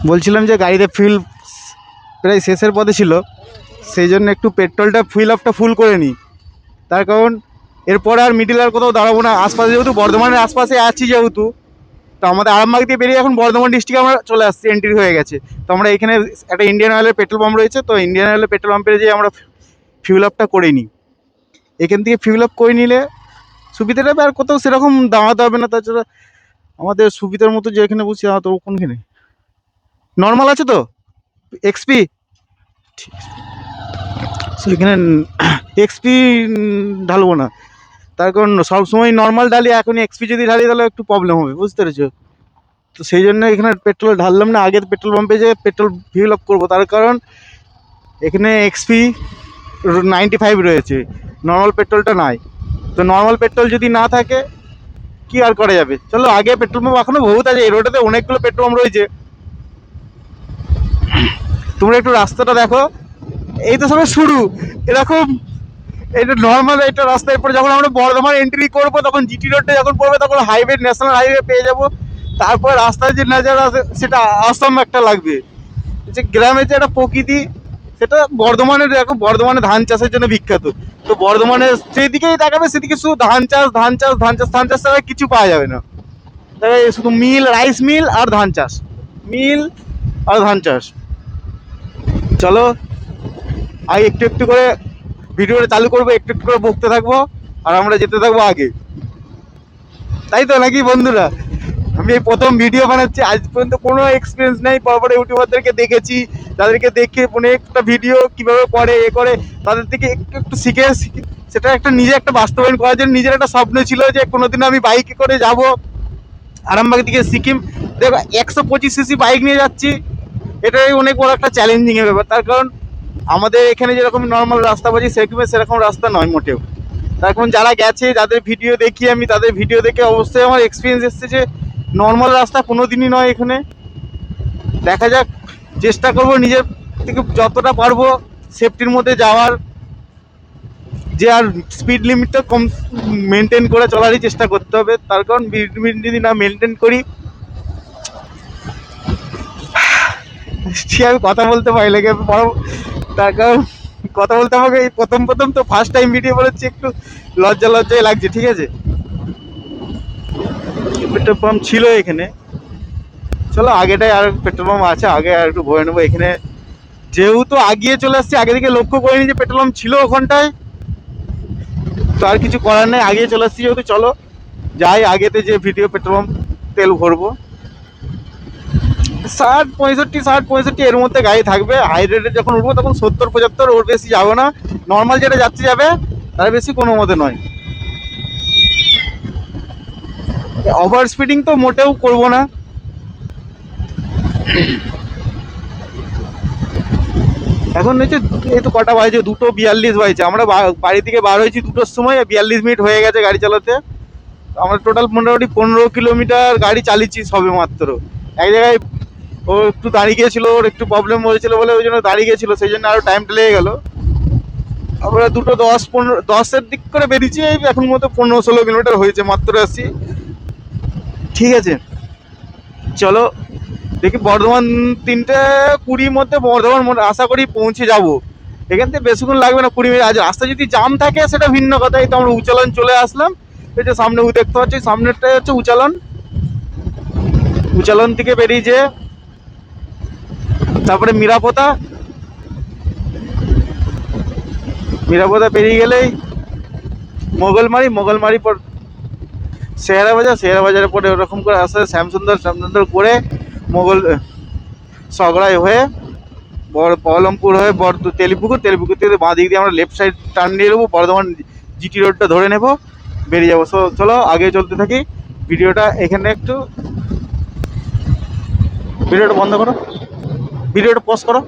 বলছিলাম যে গাড়িতে ফিল প্রায় শেষের পথে ছিল, সেই জন্য একটু পেট্রোলটা ফিল আপটা ফুল করে নিই। তার কারণ এরপরে আর মিডিল আর কোথাও দাঁড়াবো না, আশপাশে যেহেতু বর্ধমানের আশপাশে আছি যেহেতু, তো আমাদের আরামবাগ দিয়ে বেরিয়ে এখন বর্ধমান ডিস্ট্রিক্টে আমরা চলে আসছি, এন্ট্রি হয়ে গেছে। তো আমরা এখানে একটা ইন্ডিয়ান অয়েলের পেট্রোল পাম্প রয়েছে, তো ইন্ডিয়ান অয়েলের পেট্রোল পাম্পে যেয়ে আমরা ফিউল আপটা করে নিই। এখান থেকে ফিউল আপ করে নিলে সুবিধাটা হবে, আর কোথাও সেরকম দাঁড়াতে হবে না। তাছাড়া আমাদের সুবিধার মতো যে এখানে বসে তো কোনখানে নর্মাল আছে তো এক্সপি, সো এখানে এক্সপি ঢালবো না, তার কারণ সবসময় নর্মাল ঢালি, এখন এক্সপি যদি ঢালি তাহলে একটু প্রবলেম হবে, বুঝতে পেরেছো? তো সেই জন্য এখানে পেট্রোল ঢাললাম না, আগের পেট্রোল পাম্পে যে পেট্রোল ফিল আপ করবো, তার কারণ এখানে এক্সপি 95 রয়েছে, নর্মাল পেট্রোলটা নাই। তো নর্মাল পেট্রোল যদি না থাকে কি আর করা যাবে। চলো আগে পেট্রোল পাম্প এখনো বহুত আছে, এই রোডেতে অনেকগুলো পেট্রোল পাম্প রয়েছে। তোমরা একটু রাস্তাটা দেখো, এই তো সবে শুরু। এরকম এটা নর্মাল একটা রাস্তায় পরে যখন আমরা বর্ধমান এন্ট্রি করবো, তখন জিটি রোডটা যখন পড়বে, তখন হাইওয়ে, ন্যাশনাল হাইওয়ে পেয়ে যাবো। তারপর রাস্তায় যে নজারা আছে সেটা আসাম একটা লাগবে, যে গ্রামের যে একটা প্রকৃতি, সেটা বর্ধমানের দেখো, বর্ধমানে ধান চাষের জন্য বিখ্যাত। তো বর্ধমানের সেদিকেই দেখাবে, সেদিকে শুধু ধান চাষ ধান চাষ ধান চাষ ধান চাষ ছাড়া কিছু পাওয়া যাবে না। তবে শুধু মিল, রাইস মিল আর ধান চাষ, মিল আর ধান চাষ। চলো আগে একটু একটু করে ভিডিওটা চালু করবো, একটু একটু করে বকতে থাকবো, আর আমরা যেতে থাকবো আগে, তাই তো নাকি বন্ধুরা? আমি এই প্রথম ভিডিও বানাচ্ছি, আজ পর্যন্ত কোনো এক্সপিরিয়েন্স নেই। পরপর ইউটিউবারদেরকে দেখেছি, তাদেরকে দেখে অনেকটা ভিডিও কীভাবে করে এ করে, তাদের থেকে একটু একটু শিখে সেটা একটা নিজে একটা বাস্তবায়ন করার জন্য নিজের একটা স্বপ্ন ছিল যে কোনোদিন আমি বাইকে করে যাব আরামবাগ থেকে সিকিম। দেখো 125cc বাইক নিয়ে যাচ্ছি, এটাই অনেক বড় একটা চ্যালেঞ্জিংয়ের ব্যাপার। তার কারণ আমাদের এখানে যেরকম নর্মাল রাস্তা পাচ্ছি সেরকম রাস্তা নয় মোটেও। তার কারণ যারা গেছে, যাদের ভিডিও দেখি আমি, তাদের ভিডিও দেখে অবশ্যই আমার এক্সপিরিয়েন্স এসছে যে নর্মাল রাস্তা কোনো দিনই নয় এখানে। দেখা যাক, চেষ্টা করব নিজের থেকে যতটা পারবো সেফটির মধ্যে যাওয়ার, যে আর স্পিড লিমিটটা কম মেনটেন করে চলারই চেষ্টা করতে হবে। তার কারণ যদি না মেনটেন করি, আমি কথা বলতে ভয় লেগে বড়, তার কারণ কথা বলতে আমাকে এই প্রথম প্রথম তো ফার্স্ট টাইম ভিডিও বলেছি, একটু লজ্জায় লাগছে, ঠিক আছে? পেট্রোল পাম্প ছিল এখানে, চলো আগেটাই আর পেট্রোল পাম্প আছে, আগে আর একটু ভরে নেবো। এখানে যেহেতু আগিয়ে চলে আসছি, আগে থেকে লক্ষ্য করিনি যে পেট্রোল পাম্প ছিল ওখানটায়, তো আর কিছু করার নেই, আগিয়ে চলে আসছি যেহেতু। চলো যাই আগেতে যে ভিডিও পেট্রোল পাম্প তেল ভরবো। 60-65 এর মধ্যে গাড়ি থাকবে। হাই রেটে যখন উঠবো তখন 70-75, ওর বেশি যাবো না। নর্মাল যেটা যাচ্ছে যাবে, তার বেশি কোনো মতে নয়। ওভার স্পিডিং তো মোটেও করবো না। এখন হচ্ছে এই তো কটা বাজছে, 2:42 বাজছে। আমরা বাড়ি থেকে বার হয়েছি 2টোর সময়, 42 মিনিট হয়ে গেছে গাড়ি চালাতে। আমরা টোটাল মোটামুটি 15 কিলোমিটার গাড়ি চালিয়েছি সবে মাত্র। এক জায়গায় ও একটু দাঁড়িয়ে গিয়েছিল, ওর একটু প্রবলেম হয়েছিল বলে ওই জন্য দাঁড়িয়ে গিয়েছিল, সেই জন্য আরও টাইমটা লেগে গেলো। আমরা 2:10-15-10-এর দিক করে বেরিয়েছি, এখন মতো 15-16 কিলোমিটার হয়েছে মাত্র আসছি, ঠিক আছে? চলো দেখি বর্ধমান 3:20 মধ্যে বর্ধমান আশা করি পৌঁছে যাব। এখান থেকে বেশিক্ষণ লাগবে না, 20 মিনিট। আজ রাস্তা যদি জাম থাকে সেটা ভিন্ন কথা। এই তো আমরা উচালন চলে আসলাম, এই যে সামনে দেখতে পাচ্ছি, সামনেরটাই হচ্ছে উচালন। উচালন থেকে বেরিয়ে তারপরে মিরাপোতা পেরিয়ে গেলেই মোগলমারি পর শেয়ারা বাজারের পরে ওরকম করে আসতে শ্যামসুন্দর করে সগড়াই হয়ে বহরমপুর হয়ে তেলিপুকুর থেকে বাঁ দিক দিয়ে আমরা লেফট সাইড টার্ন নিয়ে নেবো, বর্ধমান জিটি রোডটা ধরে নেবো, বেরিয়ে যাবো। চলো আগে চলতে থাকি। ভিডিওটা এখানে একটু ভিডিওটা বন্ধ করো, ভিডিওটা পজ করো।